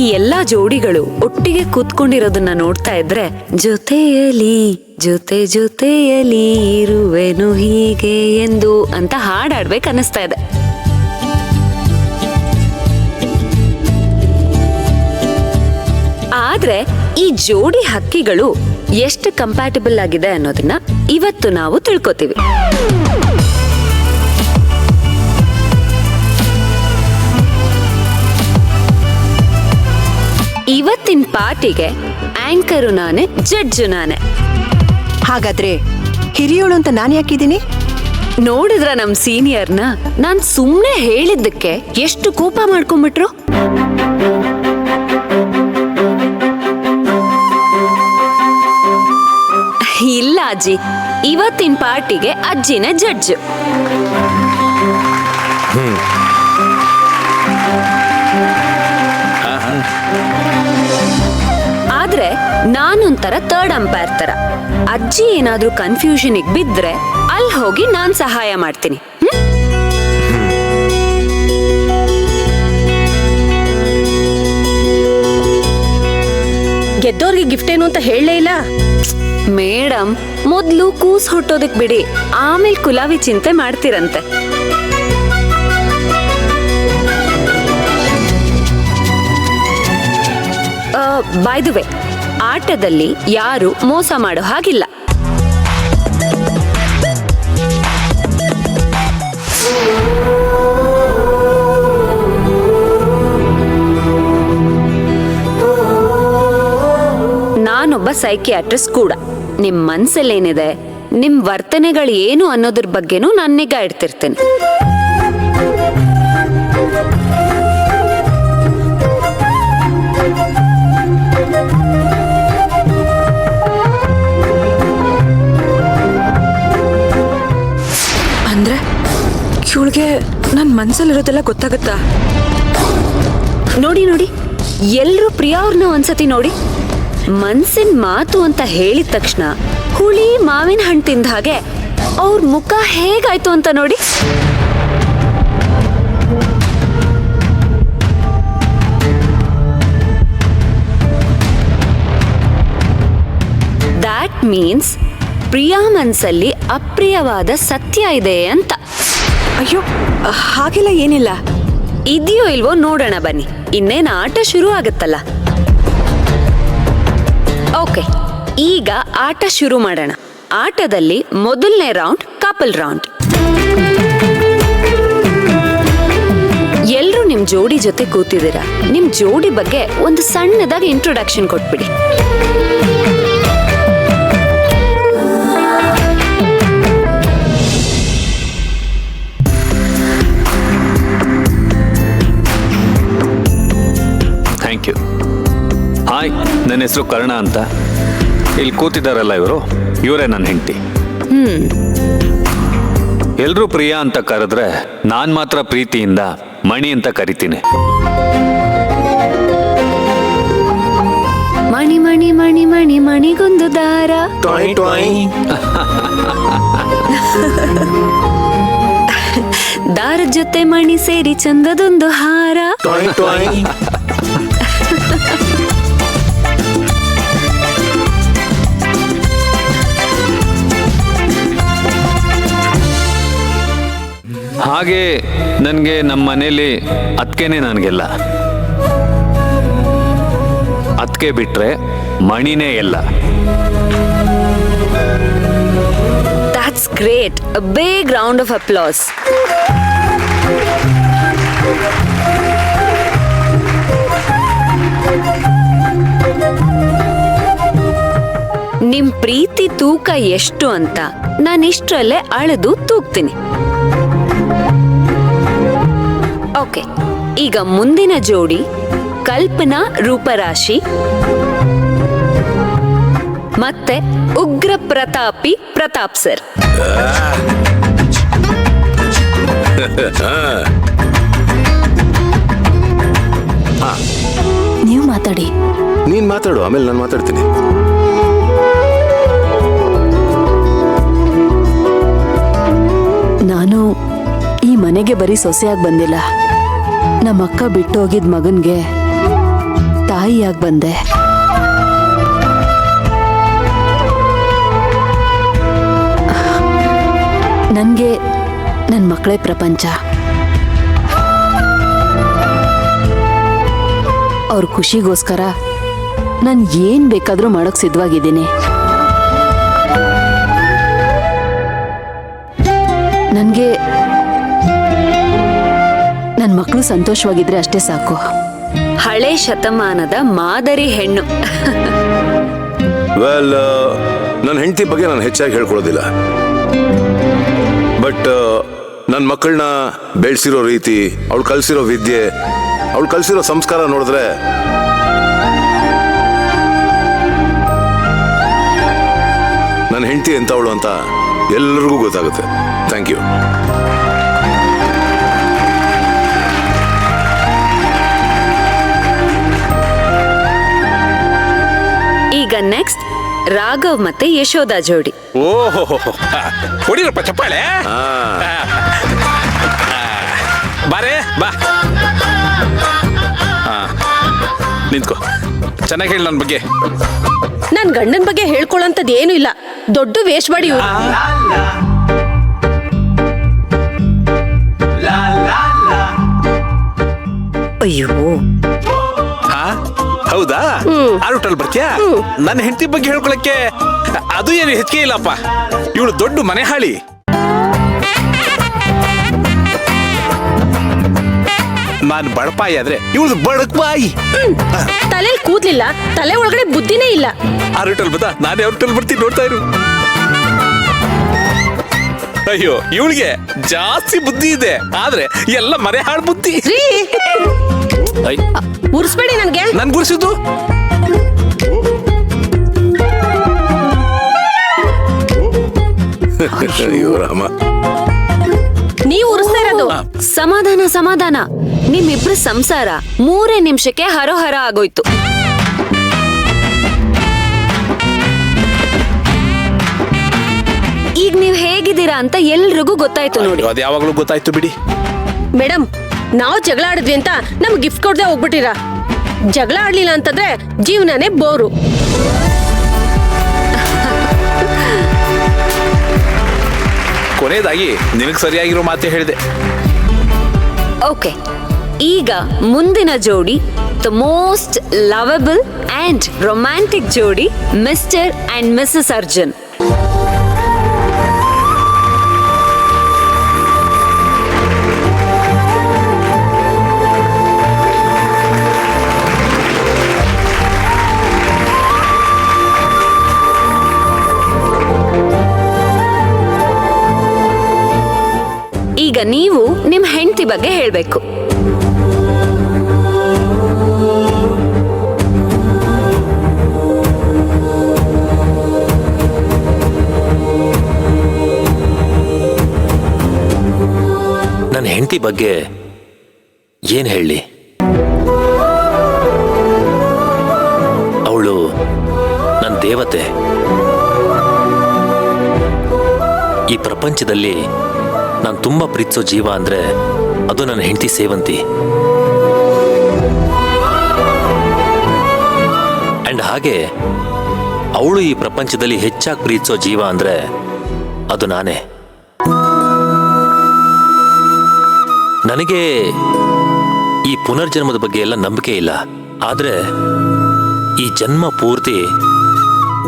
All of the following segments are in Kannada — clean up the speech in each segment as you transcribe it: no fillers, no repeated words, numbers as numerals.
ಈ ಎಲ್ಲಾ ಜೋಡಿಗಳು ಒಟ್ಟಿಗೆ ಕೂತ್ಕೊಂಡಿರೋದನ್ನ ನೋಡ್ತಾ ಇದ್ರೆ ಜೊತೆಯಲಿ ಜೊತೆ ಜೊತೆಯಲಿ ಇರುವೆನು ಹೀಗೆ ಎಂದು ಅಂತ ಹಾಡಾಡ್ಬೇಕು ಅನ್ನಿಸ್ತಾ ಇದೆ. ಆದ್ರೆ ಈ ಜೋಡಿ ಹಕ್ಕಿಗಳು ಎಷ್ಟು ಕಂಪ್ಯಾಟಿಬಲ್ ಆಗಿದೆ ಅನ್ನೋದನ್ನ ಇವತ್ತು ನಾವು ತಿಳ್ಕೊತೀವಿ. ಇವತ್ತಿನ ಪಾರ್ಟಿಗೆ ಆಂಕರು ನಾನೇ, ಜಡ್ಜು ನಾನೇ. ಹಾಗಾದ್ರೆ ಹಿರಿಯೋಳು ಅಂತ ನಾನು ಯಾಕಿದ್ದೀನಿ? ನೋಡಿದ್ರ ನಮ್ ಸೀನಿಯರ್ನ ನಾನ್ ಸುಮ್ನೆ ಹೇಳಿದ್ದಕ್ಕೆ ಎಷ್ಟು ಕೋಪ ಮಾಡ್ಕೊಂಡ್ಬಿಟ್ರು. ಇಲ್ಲ ಅಜ್ಜಿ, ಇವತ್ತಿನ ಪಾರ್ಟಿಗೆ ಅಜ್ಜಿನ ಜಡ್ಜ್. ಆದ್ರೆ ನಾನೊಂಥರ ಥರ್ಡ್ ಅಂಪೈರ್ ತರ. ಅಜ್ಜಿ ಏನಾದ್ರೂ ಕನ್ಫ್ಯೂಷನ್ ಬಿದ್ರೆ ಅಲ್ಲಿ ಹೋಗಿ ನಾನ್ ಸಹಾಯ ಮಾಡ್ತೀನಿ. ಗೆದ್ದೋರ್ಗೆ ಗಿಫ್ಟ್ ಏನು ಅಂತ ಹೇಳಲೇ ಇಲ್ಲ. ಮೇಡಮ್, ಮೊದ್ಲು ಕೂಸ್ ಹುಟ್ಟೋದಕ್ ಬಿಡಿ, ಆಮೇಲೆ ಕುಲಾವಿ ಚಿಂತೆ ಮಾಡ್ತಿರಂತೆ. ಬೈ ದ ವೇ, ಆಟದಲ್ಲಿ ಯಾರು ಮೋಸ ಮಾಡೋ ಹಾಗಿಲ್ಲ. ನಾನೊಬ್ಬ ಸೈಕಿಯಾಟ್ರಿಸ್ಟ್ ಕೂಡ. ನಿಮ್ ಮನ್ಸಲ್ಲೇನಿದೆ, ನಿಮ್ ವರ್ತನೆಗಳು ಏನು ಅನ್ನೋದ್ರ ಬಗ್ಗೆನೂ ನಾನು ನಿಗಾ ಇಡ್ತಿರ್ತೇನೆ. ಅಂದ್ರೆ ಇವಳಿಗೆ ನನ್ ಮನ್ಸಲ್ಲಿರೋದೆಲ್ಲ ಗೊತ್ತಾಗತ್ತಾ? ನೋಡಿ ನೋಡಿ, ಎಲ್ರೂ ಪ್ರಿಯಾ ಅವ್ರನ್ನ ಒಂದ್ಸತಿ ನೋಡಿ. ಮನ್ಸಿನ ಮಾತು ಅಂತ ಹೇಳಿದ ತಕ್ಷಣ ಹುಳಿ ಮಾವಿನ ಹಣ್ಣು ತಿಂದ ಹಾಗೆ ಅವ್ರ ಮುಖ ಹೇಗಾಯ್ತು ಅಂತ ನೋಡಿ. ದ್ಯಾಟ್ ಮೀನ್ಸ್ ಪ್ರಿಯಾ ಮನ್ಸಲ್ಲಿ ಅಪ್ರಿಯವಾದ ಸತ್ಯ ಇದೆ ಅಂತ. ಅಯ್ಯೋ, ಹಾಗೆಲ್ಲ ಏನಿಲ್ಲ. ಇದೆಯೋ ಇಲ್ವೋ ನೋಡೋಣ ಬನ್ನಿ, ಇನ್ನೇನು ಆಟ ಶುರು ಆಗತ್ತಲ್ಲ. ಓಕೆ, ಈಗ ಆಟ ಶುರು ಮಾಡೋಣ. ಆಟದಲ್ಲಿ ಮೊದಲನೇ ರೌಂಡ್ ಕಪಲ್ ರೌಂಡ್. ಎಲ್ರೂ ನಿಮ್ ಜೋಡಿ ಜೊತೆ ಕೂತಿದ್ದೀರಾ. ನಿಮ್ ಜೋಡಿ ಬಗ್ಗೆ ಒಂದು ಸಣ್ಣದಾಗಿ ಇಂಟ್ರೊಡಕ್ಷನ್ ಕೊಟ್ಬಿಡಿ. Thank you. ಹಾಯ್, ನನ್ನ ಹೆಸರು ಕರ್ಣ ಅಂತ. ಇಲ್ಲಿ ಕೂತಿದ್ದಾರಲ್ಲ ಇವರೇ ನನ್ನ ಹೆಂಡತಿ. ಎಲ್ರೂ ಪ್ರಿಯಾ ಅಂತ ಕರೆದ್ರೆ ನಾನ್ ಮಾತ್ರ ಪ್ರೀತಿಯಿಂದ ಮಣಿ ಅಂತ ಕರಿತೀನಿ. ಮಣಿ ಮಣಿ ಮಣಿ ಮಣಿ ಮಣಿಗೊಂದು ದಾರ. ದಾರದ ಜೊತೆ ಮಣಿ ಸೇರಿ ಚಂದದೊಂದು ಹಾರ. ಹಾಗೆ ನನಗೆ ನಮ್ಮ ಮನೇಲಿ ಅತ್ಕೆನೆ ನನಗೆಲ್ಲ. ಅತ್ಕೆ ಬಿಟ್ರೆ ಮಣಿನೇ ಎಲ್ಲ. That's great. A big round of applause. ನಿಮ್ ಪ್ರೀತಿ ತೂಕ ಎಷ್ಟು ಅಂತ ನಾನು ಇಷ್ಟರಲ್ಲೇ ಅಳೆದು ತೂಗ್ತೀನಿ. ಓಕೆ, ಈಗ ಮುಂದಿನ ಜೋಡಿ ಕಲ್ಪನಾ ರೂಪರಾಶಿ ಮತ್ತೆ ಉಗ್ರ ಪ್ರತಾಪಿ ಪ್ರತಾಪ್ ಸರ್. ನೀವು ಮಾತಾಡಿ. ನೀನ್ ಮಾತಾಡು, ಆಮೇಲೆ ನಾನು ಮಾತಾಡ್ತೀನಿ. ನಾನು ಈ ಮನೆಗೆ ಬರೀ ಸೊಸೆಯಾಗಿ ಬಂದಿಲ್ಲ. ನಮ್ಮ ಅಕ್ಕ ಬಿಟ್ಟು ಹೋಗಿದ್ ಮಗನ್ಗೆ ತಾಯಿಯಾಗಿ ಬಂದೆ. ನನ್ಗೆ ನನ್ನ ಮಕ್ಕಳೇ ಪ್ರಪಂಚ. ಅವ್ರ ಖುಷಿಗೋಸ್ಕರ ನಾನು ಏನ್ ಬೇಕಾದ್ರೂ ಮಾಡೋಕ್ ಸಿದ್ಧವಾಗಿದ್ದೀನಿ. ನನ್ಗೆ ನನ್ನ ಮಕ್ಕಳು ಸಂತೋಷವಾಗಿದ್ರೆ ಅಷ್ಟೇ ಸಾಕು. ಹಳೆ ಶತಮಾನದ ಮಾದರಿ ಹೆಣ್ಣು. ವೆಲ್, ನನ್ನ ಹೆಂಡತಿ ಬಗ್ಗೆ ನಾನು ಹೆಚ್ಚಾಗಿ ಹೇಳ್ಕೊಳ್ಳೋದಿಲ್ಲ. ಬಟ್ ನನ್ನ ಮಕ್ಕಳನ್ನ ಬೆಳೆಸಿರೋ ರೀತಿ, ಅವಳು ಕಲಿಸಿರೋ ವಿದ್ಯೆ, ಅವಳು ಕಲಿಸಿರೋ ಸಂಸ್ಕಾರ ನೋಡಿದ್ರೆ ನನ್ನ ಹೆಂಡತಿ ಎಂಥವಳು ಅಂತ ಎಲ್ಲರಿಗೂ ಗೊತ್ತಾಗುತ್ತೆ. Thank you. ಈಗ ನೆಕ್ಸ್ಟ್ ರಾಘವ್ ಮತ್ತೆ ಯಶೋಧ ಜೋಡಿ. ಓಹೋ, ಹೊಡಿರಪ್ಪ ಚಪ್ಪಾಳೆ. ಬಾರೇ ಬಾ. ನಿಂತ್ಕೋ, ಚೆನ್ನಾಗಿ ಹೇಳಿ ನನ್ನ ಬಗ್ಗೆ. ನನ್ ಗಂಡನ ಬಗ್ಗೆ ಹೇಳ್ಕೊಳ್ಳೋಂಥದ್ದು ಏನು ಇಲ್ಲ. ದೊಡ್ಡ ವೇಷವಾಡಿ ಇವ್ರು. ಅಯ್ಯೋ, ಹೌದಾ? ಆರುಟಲ್ ಬರ್ತೀಯಾ? ನನ್ನ ಹೆಂಡತಿ ಬಗ್ಗೆ ಹೇಳ್ಕೊಳಕ್ಕೆ ಅದು ಏನು ಹೆಚ್ಚಿಗೆ ಇಲ್ಲಪ್ಪ. ಇವಳು ದೊಡ್ಡ ಮನೆ ಹಾಳಿ. ನಾನು ಬಡಪಾಯಿ ಆದ್ರೆ ಇವಳು ಬಡಕ್ಬಾಯಿ. ತಲೆ ಕೂದ್ಲಿಲ್ಲ, ತಲೆ ಒಳಗಡೆ ಬುದ್ಧಿನೇ ಇಲ್ಲ. ಆರುಟಲ್ ಬತ್ತಾ? ನಾನೇ ಆರುಟಲ್ ಬರ್ತೀನಿ, ನೋಡ್ತಾ ಇರು. ಅಯ್ಯೋ, ಇವಳಿಗೆ ಜಾಸ್ತಿ ಬುದ್ಧಿ ಇದೆ, ಆದ್ರೆ ಎಲ್ಲ ಮನೆ ಹಾಳು ಬುದ್ಧಿ. ಉರ್ಸ್ಬೇಡಿ ನನ್ಗೆ. ನನ್ ಗುರ್ಸಿದ್ದು ಅಯ್ಯೋ ರಾಮ, ನೀವು ಉರ್ಸ್ತಾ ಇರೋದು. ಸಮಾಧಾನ ಸಮಾಧಾನ. ನಿಮ್ಮಿಬ್ರು ಸಂಸಾರ 3 ನಿಮಿಷಕ್ಕೆ ಹರೋಹರ ಆಗೋಯ್ತು. ಈಗ ನೀವ್ ಹೇಗಿದ್ದೀರಾ ಅಂತ ಎಲ್ರಿಗೂ ಗೊತ್ತಾಯ್ತು ನೋಡಿ. ಅದು ಯಾವಾಗ್ಲೂ ಗೊತ್ತಾಯ್ತು ಬಿಡಿ. ಮೇಡಮ್, ನಾವು ಜಗಳ ಆಡಿದ್ವಿ ಅಂತ ನಮ್ಗೆ ಗಿಫ್ಟ್ ಕೊಡದೆ ಹೋಗ್ಬಿಟ್ಟಿರ. ಜಗಳ ಆಡ್ಲಿಲ್ಲ ಅಂತಂದ್ರೆ ಜೀವನನೇ ಬೋರು. ಕೊನೆಯದಾಗಿ ನಿನಗೆ ಸರಿಯಾಗಿರೋ ಮಾತೇ ಹೇಳಿದೆ. ಓಕೆ, ಈಗ ಮುಂದಿನ ಜೋಡಿ the most lovable and romantic ಜೋಡಿ, ಮಿಸ್ಟರ್ ಅಂಡ್ ಮಿಸಸ್ ಅರ್ಜುನ್. ಈಗ ನೀವು ನಿಮ್ ಹೆಂಡತಿ ಬಗ್ಗೆ ಹೇಳ್ಬೇಕು. ನನ್ನ ಹೆಂಡತಿ ಬಗ್ಗೆ ಏನ್ ಹೇಳಿ? ಅವಳು ನನ್ನ ದೇವತೆ. ಈ ಪ್ರಪಂಚದಲ್ಲಿ ನಾನು ತುಂಬಾ ಪ್ರೀತಿಸೋ ಜೀವ ಅಂದ್ರೆ ಅದು ನನ್ನ ಹೆಂಡತಿ ಸೇವಂತಿ. ಅಂಡ್ ಹಾಗೆ ಅವಳು ಈ ಪ್ರಪಂಚದಲ್ಲಿ ಹೆಚ್ಚಾಗಿ ಪ್ರೀತಿಸೋ ಜೀವ ಅಂದ್ರೆ ಅದು ನಾನೇ. ನನಗೆ ಈ ಪುನರ್ಜನ್ಮದ ಬಗ್ಗೆ ಎಲ್ಲ ನಂಬಿಕೆ ಇಲ್ಲ, ಆದ್ರೆ ಈ ಜನ್ಮ ಪೂರ್ತಿ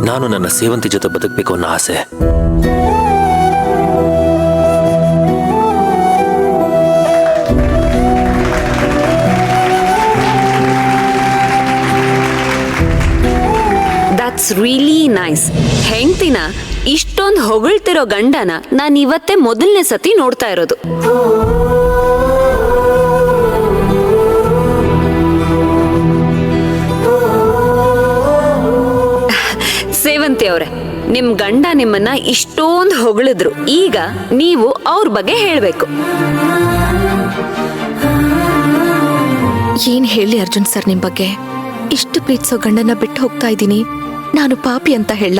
ನಾನು ನನ್ನ ಸೇವಂತಿ ಜೊತೆ ಬದುಕಬೇಕು ಅನ್ನೋ ಆಸೆ. That's really nice. ಹೆಂಡ್ತಿನ ಇಷ್ಟೊಂದು ಹೊಗಳ್ತಿರೋ ಗಂಡನ ನಾನು ಇವತ್ತೇ ಮೊದಲನೇ ಸತಿ ನೋಡ್ತಾ ಇರೋದು. ಸೇವಂತಿ ಅವರೇ, ನಿಮ್ ಗಂಡ ನಿಮ್ಮನ್ನ ಇಷ್ಟೊಂದು ಹೊಗಳಿದ್ರು, ಈಗ ನೀವು ಅವ್ರ ಬಗ್ಗೆ ಹೇಳ್ಬೇಕು. ಏನ್ ಹೇಳಿ ಅರ್ಜುನ್ ಸರ್ ನಿಮ್ ಬಗ್ಗೆ? ಇಷ್ಟು ಪ್ರೀತಿಸೋ ಗಂಡನ ಬಿಟ್ಟು ಹೋಗ್ತಾ ಇದ್ದೀನಿ, ನಾನು ಪಾಪಿ ಅಂತ ಹೇಳ?